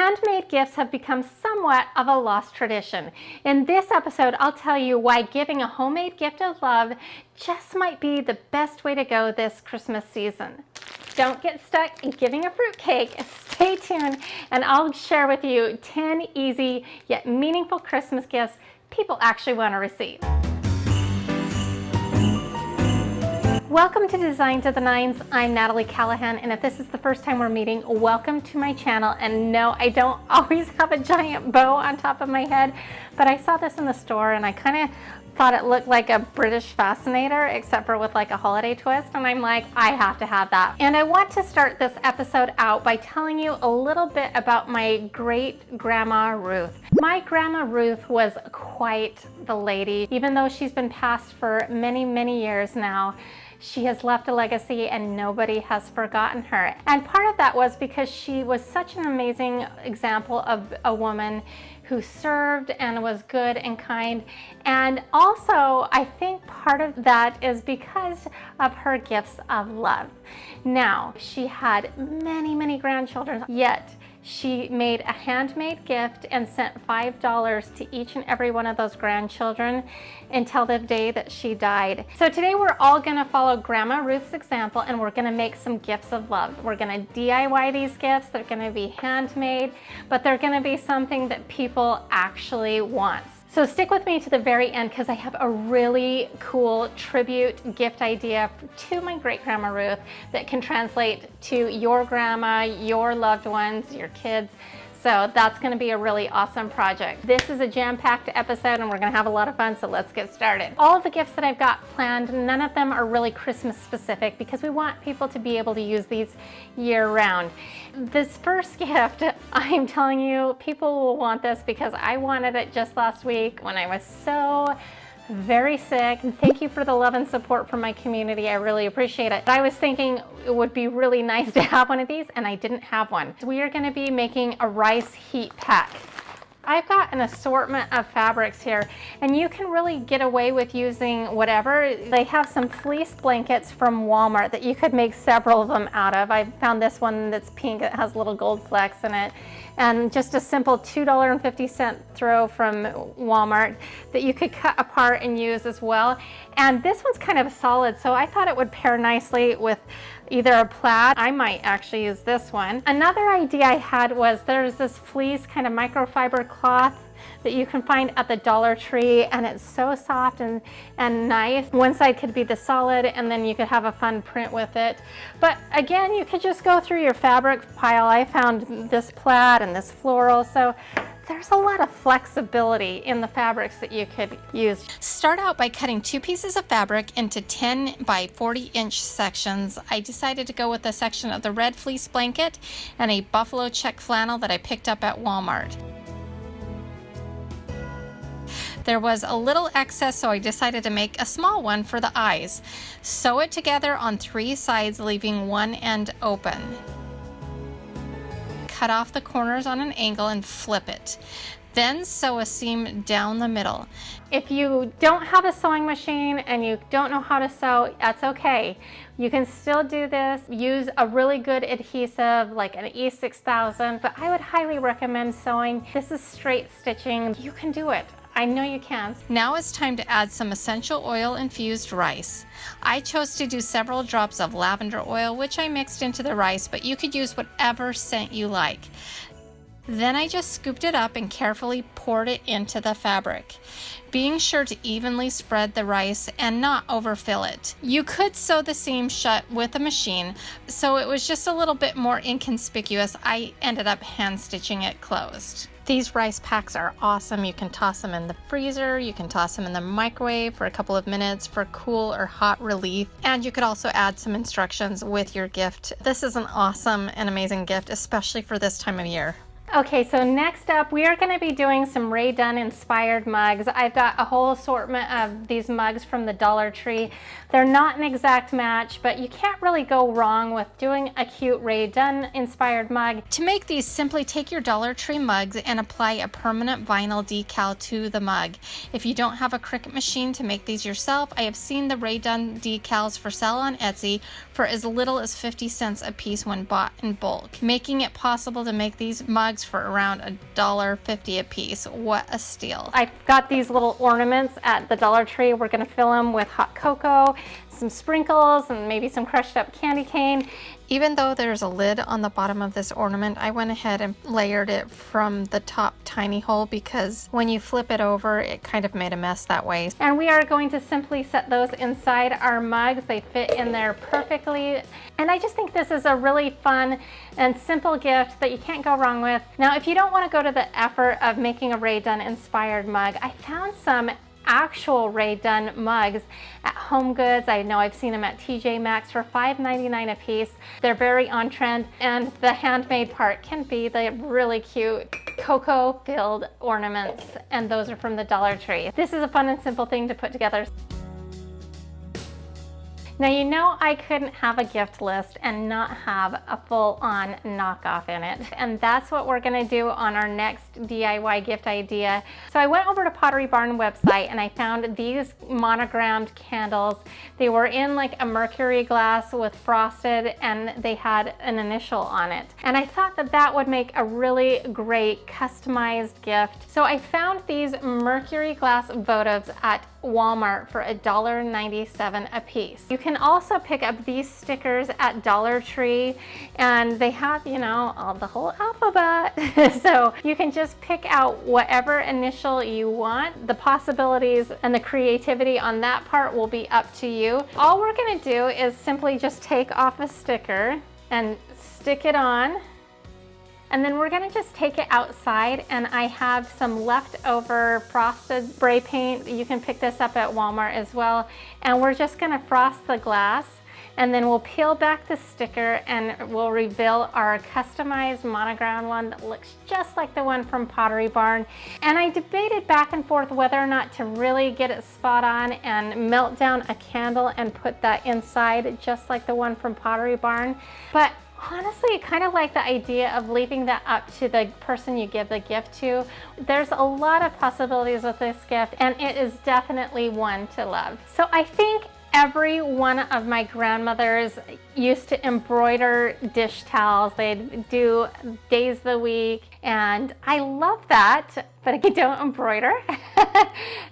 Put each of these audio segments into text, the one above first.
Handmade gifts have become somewhat of a lost tradition. In this episode, I'll tell you why giving a homemade gift of love just might be the best way to go this Christmas season. Don't get stuck in giving a fruitcake. Stay tuned and I'll share with you 10 easy yet meaningful Christmas gifts people actually want to receive. Welcome to Design to the Nines. I'm Natalie Callahan, and if this is the first time we're meeting, welcome to my channel. And no, I don't always have a giant bow on top of my head, but I saw this in the store and I kind of thought it looked like a British fascinator, except for with like a holiday twist, and I'm like, I have to have that. And I want to start this episode out by telling you a little bit about my great grandma Ruth. My grandma Ruth was quite the lady. Even though she's been passed for many years now, she has left a legacy and nobody has forgotten her. And part of that was because she was such an amazing example of a woman who served and was good and kind. And also, I think part of that is because of her gifts of love. Now, she had many grandchildren, yet she made a handmade gift and sent $5 to each and every one of those grandchildren until the day that she died. So today we're all gonna follow Grandma Ruth's example and we're gonna make some gifts of love. We're gonna DIY these gifts. They're gonna be handmade, but they're gonna be something that people actually want. So stick with me to the very end because I have a really cool tribute gift idea to my great grandma Ruth that can translate to your grandma, your loved ones, your kids. So that's going to be a really awesome project. This is a jam-packed episode and we're going to have a lot of fun, so let's get started. All of the gifts that I've got planned, none of them are really Christmas specific because we want people to be able to use these year-round. This first gift, I'm telling you, people will want this because I wanted it just last week when I was so very sick. And thank you for the love and support from my community. I really appreciate it. I was thinking it would be really nice to have one of these and I didn't have one. So we are going to be making a rice heat pack. I've got an assortment of fabrics here and you can really get away with using whatever. They have some fleece blankets from Walmart that you could make several of them out of. I found this one that's pink. It has little gold flecks in it. And just a simple $2.50 throw from Walmart that you could cut apart and use as well. And this one's kind of solid, so I thought it would pair nicely with either a plaid. I might actually use this one. Another idea I had was there's this fleece kind of microfiber cloth that you can find at the Dollar Tree, and it's so soft and nice. One side could be the solid and then you could have a fun print with it. But again, you could just go through your fabric pile. I found this plaid and this floral, so there's a lot of flexibility in the fabrics that you could use. Start out by cutting 2 pieces of fabric into 10 by 40 inch sections. I decided to go with a section of the red fleece blanket and a buffalo check flannel that I picked up at Walmart. There was a little excess, so I decided to make a small one for the eyes. Sew it together on 3 sides, leaving one end open. Cut off the corners on an angle and flip it. Then sew a seam down the middle. If you don't have a sewing machine and you don't know how to sew, that's okay. You can still do this. Use a really good adhesive like an E6000, but I would highly recommend sewing. This is straight stitching. You can do it. I know you can. Now it's time to add some essential oil infused rice. I chose to do several drops of lavender oil, which I mixed into the rice, but you could use whatever scent you like. Then I just scooped it up and carefully poured it into the fabric, being sure to evenly spread the rice and not overfill it. You could sew the seam shut with a machine, so it was just a little bit more inconspicuous. I ended up hand stitching it closed. These rice packs are awesome. You can toss them in the freezer, you can toss them in the microwave for a couple of minutes for cool or hot relief, and you could also add some instructions with your gift. This is an awesome and amazing gift, especially for this time of year. Okay, so next up we are going to be doing some Rayden inspired mugs. I've got a whole assortment of these mugs from the Dollar Tree. They're not an exact match, but you can't really go wrong with doing a cute Rayden inspired mug. To make these, simply take your Dollar Tree mugs and apply a permanent vinyl decal to the mug. If you don't have a Cricut machine to make these yourself, I have seen the Rayden decals for sale on Etsy for as little as 50 cents a piece when bought in bulk, making it possible to make these mugs mugs for around $1.50 a piece. What a steal. I got these little ornaments at the Dollar Tree. We're gonna fill them with hot cocoa, some sprinkles, and maybe some crushed up candy cane. Even though there's a lid on the bottom of this ornament, I went ahead and layered it from the top tiny hole because when you flip it over, it kind of made a mess that way. And we are going to simply set those inside our mugs. They fit in there perfectly. And I just think this is a really fun and simple gift that you can't go wrong with. Now, if you don't want to go to the effort of making a Rayden inspired mug, I found some actual Rayden mugs at Home Goods. I know I've seen them at TJ Maxx for $5.99 a piece. They're very on trend, and the handmade part can be the really cute cocoa filled ornaments, and those are from the Dollar Tree. This is a fun and simple thing to put together. Now, you know I couldn't have a gift list and not have a full-on knockoff in it. And that's what we're gonna do on our next DIY gift idea. So I went over to Pottery Barn website and I found these monogrammed candles. They were in like a mercury glass with frosted, and they had an initial on it. And I thought that that would make a really great customized gift. So I found these mercury glass votives at Walmart for $1.97 a piece. You can also pick up these stickers at Dollar Tree, and they have, you know, all the whole alphabet. So you can just pick out whatever initial you want. The possibilities and the creativity on that part will be up to you. All we're gonna do is simply just take off a sticker and stick it on. And then we're gonna just take it outside, and I have some leftover frosted spray paint. You can pick this up at Walmart as well. And we're just gonna frost the glass, and then we'll peel back the sticker and we'll reveal our customized monogram one that looks just like the one from Pottery Barn. And I debated back and forth whether or not to really get it spot on and melt down a candle and put that inside just like the one from Pottery Barn. But honestly, I kind of like the idea of leaving that up to the person you give the gift to. There's a lot of possibilities with this gift, and it is definitely one to love. So I think every one of my grandmothers used to embroider dish towels. They'd do days of the week, and I love that, but I don't embroider.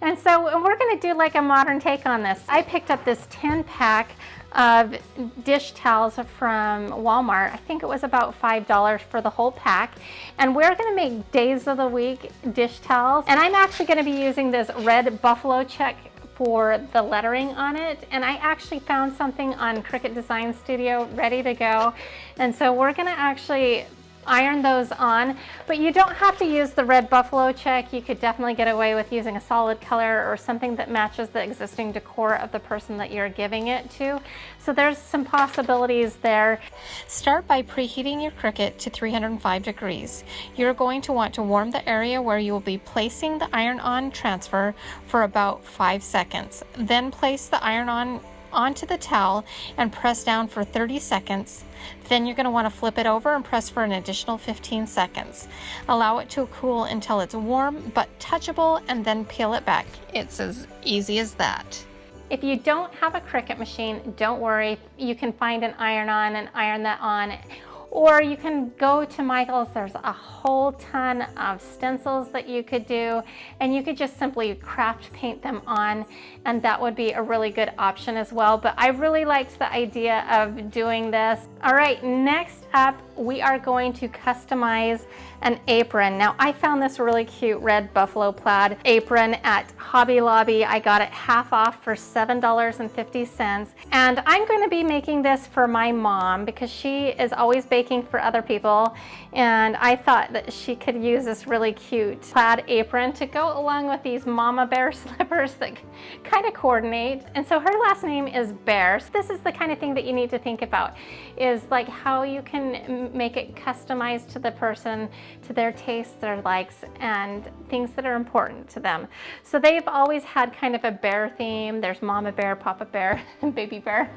And so we're gonna do like a modern take on this. I picked up this 10-pack of dish towels from Walmart. I think it was about $5 for the whole pack. And we're gonna make days of the week dish towels. And I'm actually gonna be using this red buffalo check for the lettering on it. And I actually found something on Cricut Design Studio ready to go. And so we're gonna actually iron those on, but you don't have to use the red buffalo check. You could definitely get away with using a solid color or something that matches the existing decor of the person that you're giving it to. So there's some possibilities there. Start by preheating your Cricut to 305 degrees. You're going to want to warm the area where you will be placing the iron-on transfer for about 5 seconds. Then place the iron-on onto the towel and press down for 30 seconds. Then you're going to want to flip it over and press for an additional 15 seconds. Allow it to cool until it's warm but touchable, and then peel it back. It's as easy as that. If you don't have a Cricut machine, don't worry. You can find an iron-on and iron that on. Or you can go to Michael's. There's a whole ton of stencils that you could do, and you could just simply craft paint them on, and that would be a really good option as well. But I really liked the idea of doing this. All right, next up, we are going to customize an apron. Now, I found this really cute red buffalo plaid apron at Hobby Lobby. I got it half off for $7.50. And I'm going to be making this for my mom because she is always baking for other people. And I thought that she could use this really cute plaid apron to go along with these mama bear slippers that kind of coordinate. And so her last name is Bear. So this is the kind of thing that you need to think about, is like how you can make it customized to the person, to their tastes, their likes, and things that are important to them. So they've always had kind of a bear theme. There's Mama Bear, Papa Bear, and Baby Bear.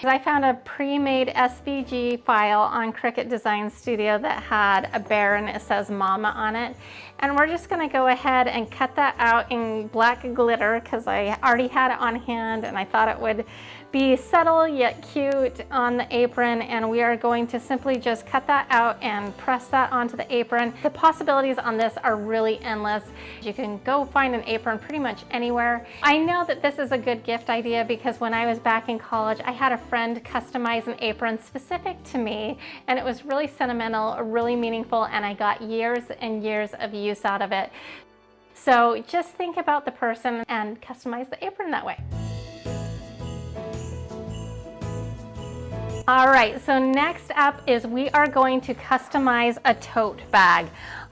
I found a pre-made SVG file on Cricut Design Studio that had a bear and it says Mama on it. And we're just gonna go ahead and cut that out in black glitter because I already had it on hand and I thought it would be subtle yet cute on the apron, and we are going to simply just cut that out and press that onto the apron. The possibilities on this are really endless. You can go find an apron pretty much anywhere. I know that this is a good gift idea because when I was back in college, I had a friend customize an apron specific to me, and it was really sentimental, really meaningful, and I got years and years of use out of it. So just think about the person and customize the apron that way. All right, so next up is we are going to customize a tote bag.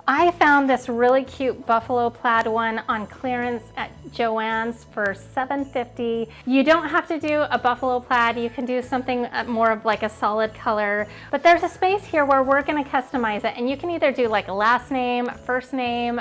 I found this really cute buffalo plaid one on clearance at Joann's for $7.50. You don't have to do a buffalo plaid. You can do something more of like a solid color, but there's a space here where we're gonna customize it, and you can either do like a last name, first name,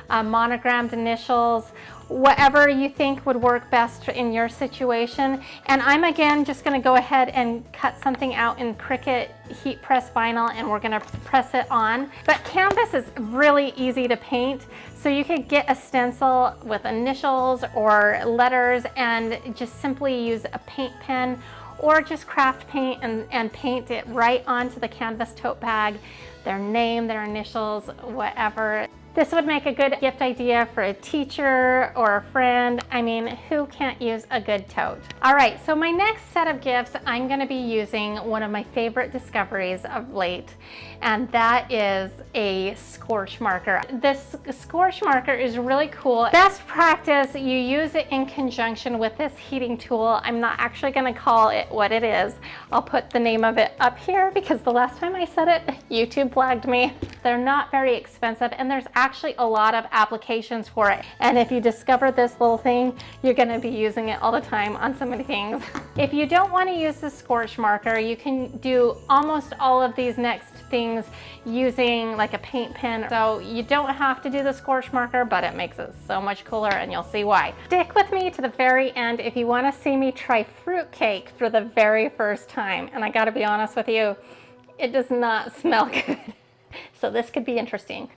monogrammed initials, whatever you think would work best in your situation. And I'm again just going to go ahead and cut something out in Cricut heat press vinyl, and we're going to press it on. But canvas is really easy to paint, so you could get a stencil with initials or letters and just simply use a paint pen or just craft paint and paint it right onto the canvas tote bag, their name, their initials, whatever. This would make a good gift idea for a teacher or a friend. I mean, who can't use a good tote? All right, so my next set of gifts, I'm gonna be using one of my favorite discoveries of late, and that is a scorch marker. This scorch marker is really cool. Best practice, you use it in conjunction with this heating tool. I'm not actually gonna call it what it is. I'll put the name of it up here because the last time I said it, YouTube flagged me. They're not very expensive, and there's actually a lot of applications for it. And if you discover this little thing, you're gonna be using it all the time on so many things. If you don't wanna use the scorch marker, you can do almost all of these next things using like a paint pen. So you don't have to do the scorch marker, but it makes it so much cooler, and you'll see why. Stick with me to the very end if you wanna see me try fruitcake for the very first time. And I gotta be honest with you, it does not smell good. So this could be interesting.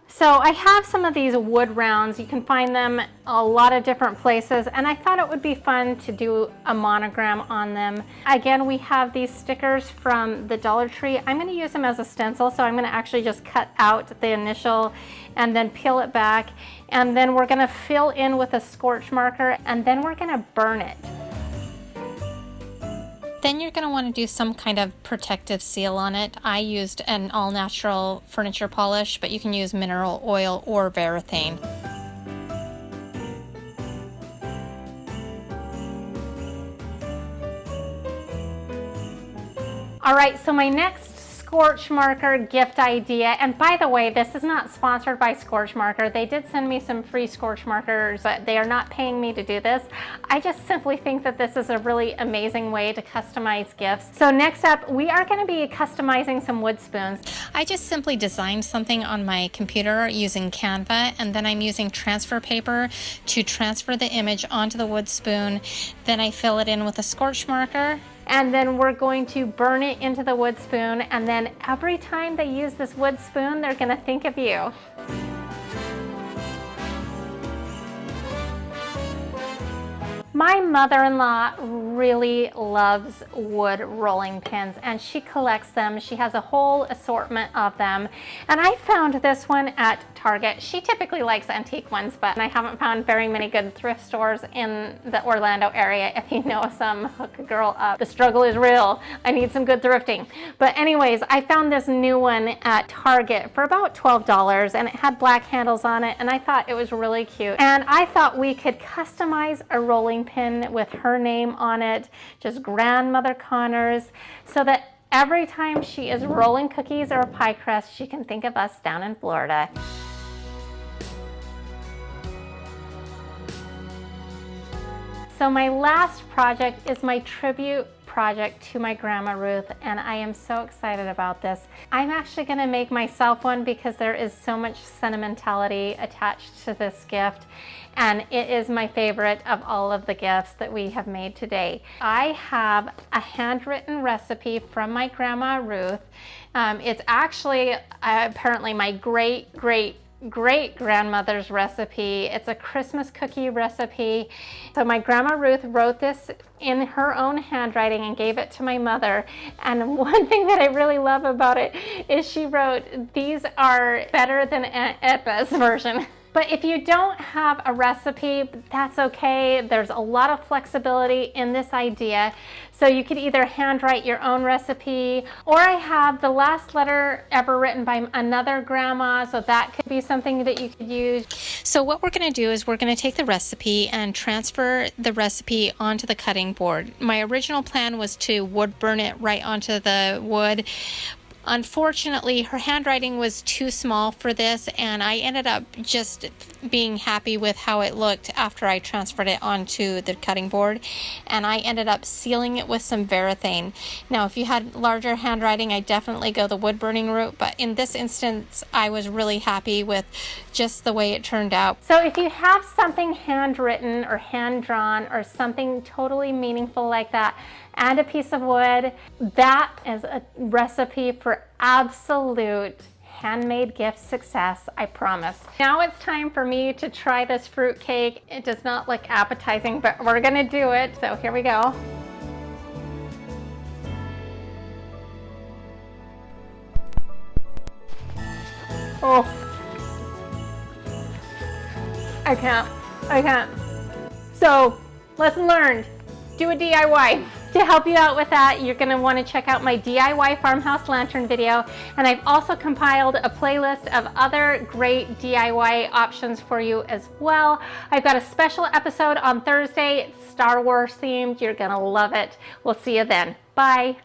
So I have some of these wood rounds. You can find them a lot of different places, and I thought it would be fun to do a monogram on them. Again, we have these stickers from the Dollar Tree. I'm going to use them as a stencil, so I'm going to actually just cut out the initial and then peel it back, and then we're going to fill in with a scorch marker, and then we're going to burn it. Then you're going to want to do some kind of protective seal on it. I used an all-natural furniture polish, but you can use mineral oil or Varathane. All right, so my next scorch marker gift idea, and by the way, this is not sponsored by Scorch Marker. They did send me some free scorch markers, but they are not paying me to do this. I just simply think that this is a really amazing way to customize gifts. So next up, we are going to be customizing some wood spoons. I just simply designed something on my computer using Canva, and then I'm using transfer paper to transfer the image onto the wood spoon. Then I fill it in with a scorch marker. And then we're going to burn it into the wood spoon, and then every time they use this wood spoon, they're going to think of you. My mother-in-law really loves wood rolling pins, and she collects them. She has a whole assortment of them, and I found this one at Target. She typically likes antique ones, but I haven't found very many good thrift stores in the Orlando area. If you know some, hook a girl up. The struggle is real. I need some good thrifting. But anyways, I found this new one at Target for about $12, and it had black handles on it, and I thought it was really cute. And I thought we could customize a rolling pin with her name on it, just Grandmother Connors, so that every time she is rolling cookies or a pie crust, she can think of us down in Florida. So my last project is my tribute project to my Grandma Ruth, and I am so excited about this. I'm actually going to make myself one because there is so much sentimentality attached to this gift, and it is my favorite of all of the gifts that we have made today. I have a handwritten recipe from my Grandma Ruth. It's actually apparently my great great-grandmother's recipe. It's a Christmas cookie recipe. So my grandma Ruth wrote this in her own handwriting and gave it to my mother. And one thing that I really love about it is she wrote, "These are better than Aunt Edna's version." But if you don't have a recipe, that's okay. There's a lot of flexibility in this idea. So you could either handwrite your own recipe, or I have the last letter ever written by another grandma, so that could be something that you could use. So what we're going to do is we're going to take the recipe and transfer the recipe onto the cutting board. My original plan was to wood burn it right onto the wood. Unfortunately, her handwriting was too small for this, and I ended up just being happy with how it looked after I transferred it onto the cutting board, and I ended up sealing it with some varathane. Now, if you had larger handwriting, I definitely go the wood burning route, but in this instance, I was really happy with just the way it turned out. So if you have something handwritten or hand-drawn or something totally meaningful like that, and a piece of wood, that is a recipe for absolute handmade gift success, I promise. Now it's time for me to try this fruit cake. It does not look appetizing, but we're gonna do it. So here we go. Oh, I can't. So, lesson learned, do a DIY. To help you out with that, you're gonna wanna check out my DIY farmhouse lantern video, and I've also compiled a playlist of other great DIY options for you as well. I've got a special episode on Thursday, it's Star Wars themed. You're gonna love it. We'll see you then. Bye.